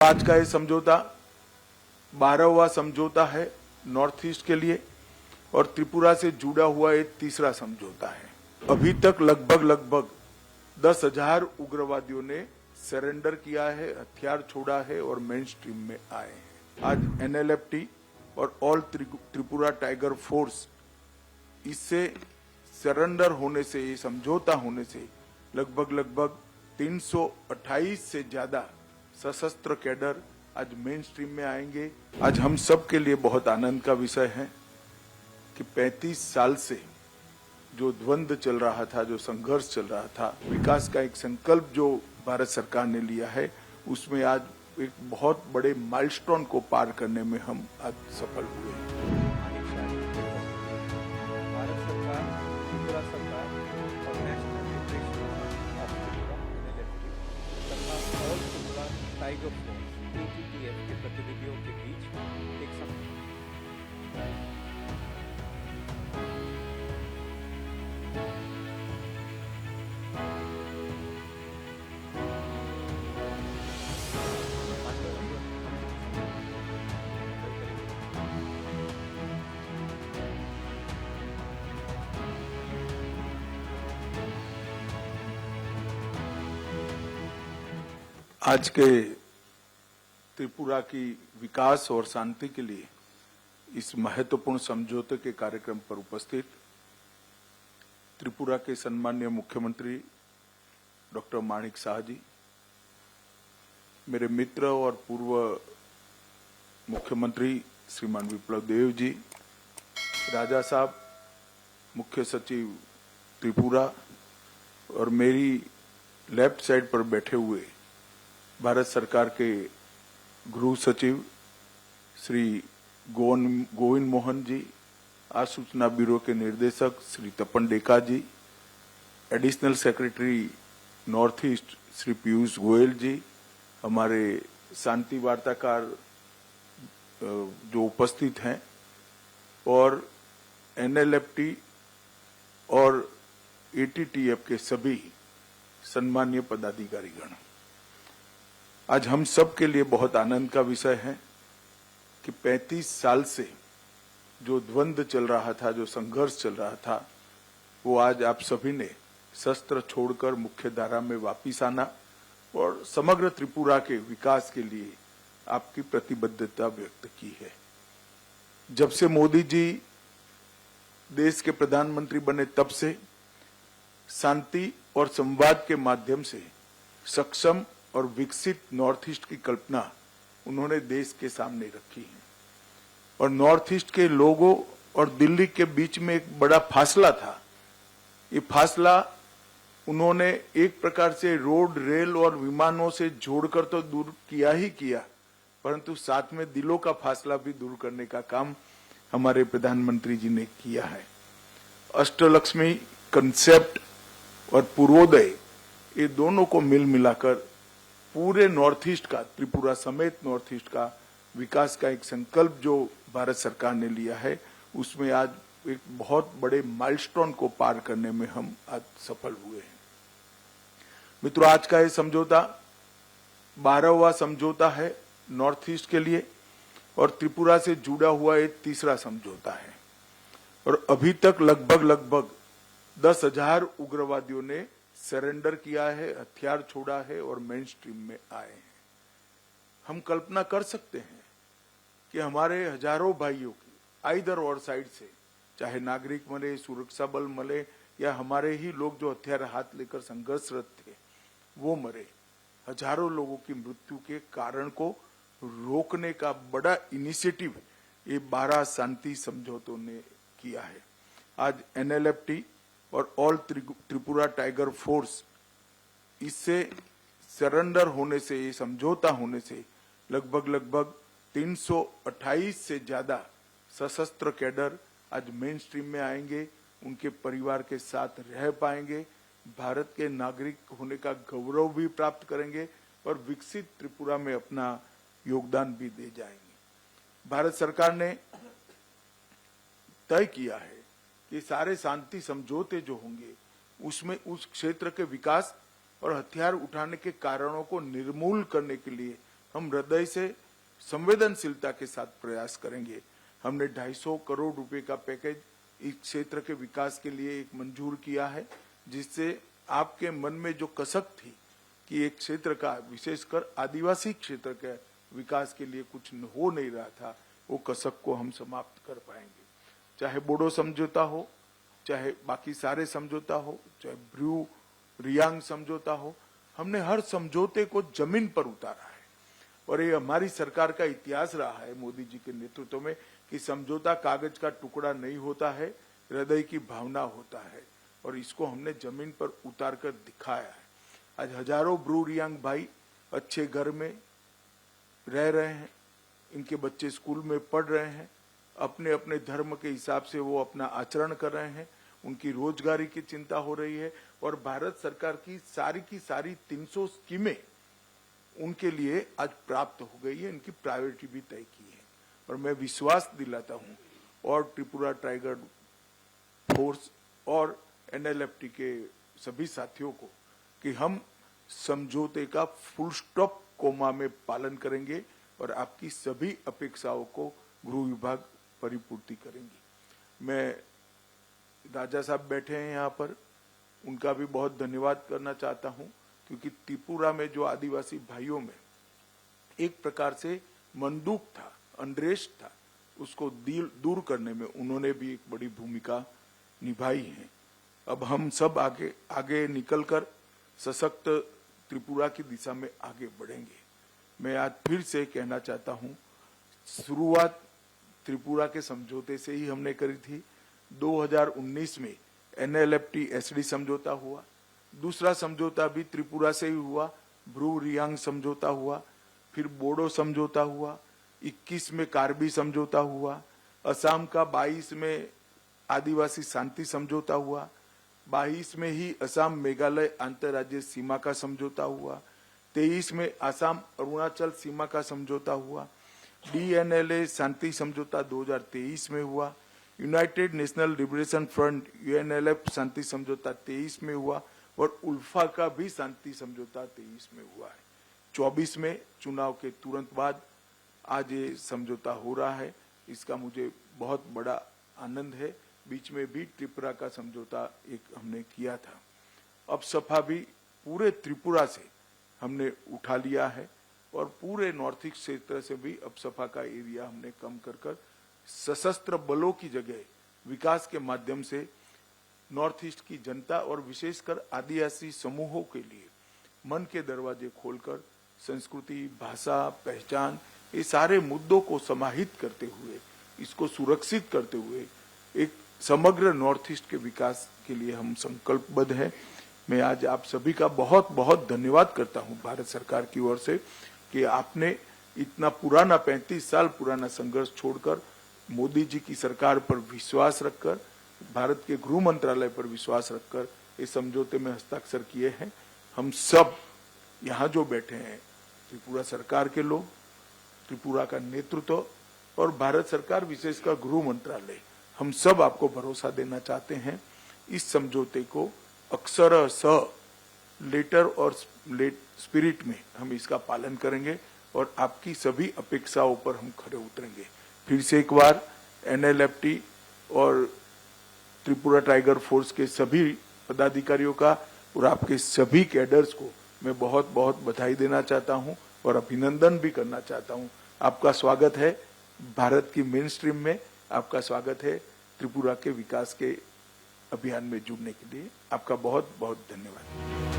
आज का ये समझौता 12वां समझौता है नॉर्थ ईस्ट के लिए और त्रिपुरा से जुड़ा हुआ एक तीसरा समझौता है। अभी तक लगभग 10,000 उग्रवादियों ने सरेंडर किया है, हथियार छोड़ा है और मेन स्ट्रीम में आए हैं। आज एनएलएफटी और ऑल त्रिपुरा टाइगर फोर्स इससे सरेंडर होने से, ये समझौता होने से लगभग 328 से ज्यादा सशस्त्र कैडर आज मेन स्ट्रीम में आएंगे। आज हम सब के लिए बहुत आनंद का विषय है कि 35 साल से जो द्वंद्व चल रहा था, जो संघर्ष चल रहा था, विकास का एक संकल्प जो भारत सरकार ने लिया है, उसमें आज एक बहुत बड़े माइलस्टोन को पार करने में हम आज सफल हुए हैं। भारत सरकार, त्रिपुरा सरकार और national liberation of Tripura NLFT तथा all Tripura tiger force ATTF के प्रतिनिधियों के बीच एक आज के त्रिपुरा की विकास और शांति के लिए इस महत्वपूर्ण समझौते के कार्यक्रम पर उपस्थित त्रिपुरा के सम्माननीय मुख्यमंत्री डॉक्टर माणिक साह जी, मेरे मित्र और पूर्व मुख्यमंत्री श्रीमान विप्लव देव जी, राजा साहब, मुख्य सचिव त्रिपुरा और मेरी लेफ्ट साइड पर बैठे हुए भारत सरकार के गृह सचिव श्री गोविंद मोहन जी, आसूचना ब्यूरो के निर्देशक Shri Tapan Deka ji, additional secretary north east Shri Piyush Goyal ji, हमारे शांति वार्ताकार जो उपस्थित हैं और एनएलएफटी और एटीटीएफ के सभी सम्मानीय पदाधिकारीगण, आज हम सब के लिए बहुत आनंद का विषय है कि 35 साल से जो द्वंद्व चल रहा था, जो संघर्ष चल रहा था, वो आज आप सभी ने शस्त्र छोड़कर मुख्य धारा में वापिस आना और समग्र त्रिपुरा के विकास के लिए आपकी प्रतिबद्धता व्यक्त की है। जब से मोदी जी देश के प्रधानमंत्री बने, तब से शांति और संवाद के माध्यम से सक्षम और विकसित नॉर्थ ईस्ट की कल्पना उन्होंने देश के सामने रखी है और नॉर्थ ईस्ट के लोगों और दिल्ली के बीच में एक बड़ा फासला था। ये फासला उन्होंने एक प्रकार से रोड, रेल और विमानों से जोड़कर तो दूर किया ही किया, परंतु साथ में दिलों का फासला भी दूर करने का काम हमारे प्रधानमंत्री जी ने किया है। अष्टलक्ष्मी कंसेप्ट और पूर्वोदय, ये दोनों को मिल मिलाकर पूरे नॉर्थ ईस्ट का, त्रिपुरा समेत नॉर्थ ईस्ट का विकास का एक संकल्प जो भारत सरकार ने लिया है, उसमें आज एक बहुत बड़े माइलस्टोन को पार करने में हम आज सफल हुए हैं। मित्रों, आज का ये समझौता 12वां समझौता है नॉर्थ ईस्ट के लिए और त्रिपुरा से जुड़ा हुआ एक तीसरा समझौता है और अभी तक लगभग 10,000 उग्रवादियों ने सरेंडर किया है, हथियार छोड़ा है और मेन स्ट्रीम में आए हैं। हम कल्पना कर सकते हैं कि हमारे हजारों भाइयों की आइदर और साइड से, चाहे नागरिक मरे, सुरक्षा बल मरे या हमारे ही लोग जो हथियार हाथ लेकर संघर्षरत थे वो मरे, हजारों लोगों की मृत्यु के कारण को रोकने का बड़ा इनिशिएटिव ये 12 शांति समझौतों ने किया है। आज एनएलएफटी और ऑल त्रिपुरा टाइगर फोर्स इससे सरेंडर होने से, ये समझौता होने से लगभग 328 से ज्यादा सशस्त्र कैडर आज मेन स्ट्रीम में आएंगे, उनके परिवार के साथ रह पाएंगे, भारत के नागरिक होने का गौरव भी प्राप्त करेंगे और विकसित त्रिपुरा में अपना योगदान भी दे जाएंगे। भारत सरकार ने तय किया है कि सारे शांति समझौते जो होंगे उसमें उस क्षेत्र के विकास और हथियार उठाने के कारणों को निर्मूल करने के लिए हम हृदय से संवेदनशीलता के साथ प्रयास करेंगे। हमने 250 करोड़ रुपए का पैकेज इस क्षेत्र के विकास के लिए एक मंजूर किया है, जिससे आपके मन में जो कसक थी कि एक क्षेत्र का, विशेषकर आदिवासी क्षेत्र के विकास के लिए कुछ हो नहीं रहा था, वो कसक को हम समाप्त कर पाएंगे। चाहे बोडो समझौता हो, चाहे बाकी सारे समझौता हो, चाहे ब्रू रियांग समझौता हो, हमने हर समझौते को जमीन पर उतारा है। और ये हमारी सरकार का इतिहास रहा है, मोदी जी के नेतृत्व में, कि समझौता कागज का टुकड़ा नहीं होता है, हृदय की भावना होता है, और इसको हमने जमीन पर उतार कर दिखाया है। आज हजारों ब्रू रियांग भाई अच्छे घर में रह रहे हैं, इनके बच्चे स्कूल में पढ़ रहे हैं, अपने अपने धर्म के हिसाब से वो अपना आचरण कर रहे हैं, उनकी रोजगारी की चिंता हो रही है, और भारत सरकार की सारी 300 स्कीमें उनके लिए आज प्राप्त हो गई है, इनकी प्रायोरिटी भी तय की है। और मैं विश्वास दिलाता हूं और त्रिपुरा टाइगर फोर्स और NLFT के सभी साथियों को कि हम समझौते का फुल स्टॉप कोमा में पालन करेंगे और आपकी सभी अपेक्षाओं को गृह विभाग परिपूर्ति करेंगी। मैं राजा साहब बैठे हैं यहाँ पर, उनका भी बहुत धन्यवाद करना चाहता हूँ, क्योंकि त्रिपुरा में जो आदिवासी भाइयों में एक प्रकार से मंदूक था, अनरेस्ट था, उसको दूर करने में उन्होंने भी एक बड़ी भूमिका निभाई है। अब हम सब आगे निकलकर सशक्त त्रिपुरा की दिशा में आगे बढ़ेंगे। मैं आज फिर से कहना चाहता हूँ, शुरुआत त्रिपुरा के समझौते से ही हमने करी थी। 2019 में NLFT SD समझौता हुआ, दूसरा समझौता भी त्रिपुरा से ही हुआ, ब्रू रियांग समझौता हुआ, फिर बोडो समझौता हुआ, 21 में कार्बी समझौता हुआ, असम का 22 में आदिवासी शांति समझौता हुआ, 22 में ही असम मेघालय अंतर्राज्यीय सीमा का समझौता हुआ, 23 में असम अरुणाचल सीमा का समझौता हुआ, DNLA शांति समझौता 2023 में हुआ, United national liberation front UNLF शांति समझौता 23 में हुआ, और उल्फा का भी शांति समझौता 23 में हुआ है। 24 में चुनाव के तुरंत बाद आज ये समझौता हो रहा है, इसका मुझे बहुत बड़ा आनंद है। बीच में भी त्रिपुरा का समझौता एक हमने किया था। अब सफा भी पूरे त्रिपुरा से हमने उठा लिया है, और पूरे नॉर्थ ईस्ट क्षेत्र से भी अब सफा का एरिया हमने कम कर सशस्त्र बलों की जगह विकास के माध्यम से नॉर्थ ईस्ट की जनता और विशेषकर आदिवासी समूहों के लिए मन के दरवाजे खोलकर संस्कृति, भाषा, पहचान, ये सारे मुद्दों को समाहित करते हुए, इसको सुरक्षित करते हुए एक समग्र नॉर्थ ईस्ट के विकास के लिए हम संकल्पबद्ध हैं। मैं आज आप सभी का बहुत बहुत धन्यवाद करता हूं भारत सरकार की ओर से कि आपने इतना पुराना 35 साल पुराना संघर्ष छोड़कर मोदी जी की सरकार पर विश्वास रखकर, भारत के गृह मंत्रालय पर विश्वास रखकर इस समझौते में हस्ताक्षर किए हैं। हम सब यहाँ जो बैठे हैं, त्रिपुरा सरकार के लोग, त्रिपुरा का नेतृत्व और भारत सरकार विशेषकर गृह मंत्रालय, हम सब आपको भरोसा देना चाहते हैं। इस समझौते को अक्षरशः लेटर और स्पिरिट में हम इसका पालन करेंगे और आपकी सभी अपेक्षाओं पर हम खड़े उतरेंगे। फिर से एक बार NLFT और त्रिपुरा टाइगर फोर्स के सभी पदाधिकारियों का और आपके सभी कैडर्स को मैं बहुत बहुत बधाई देना चाहता हूं और अभिनंदन भी करना चाहता हूं। आपका स्वागत है भारत की मेन स्ट्रीम में, आपका स्वागत है त्रिपुरा के विकास के अभियान में जुड़ने के लिए। आपका बहुत बहुत धन्यवाद।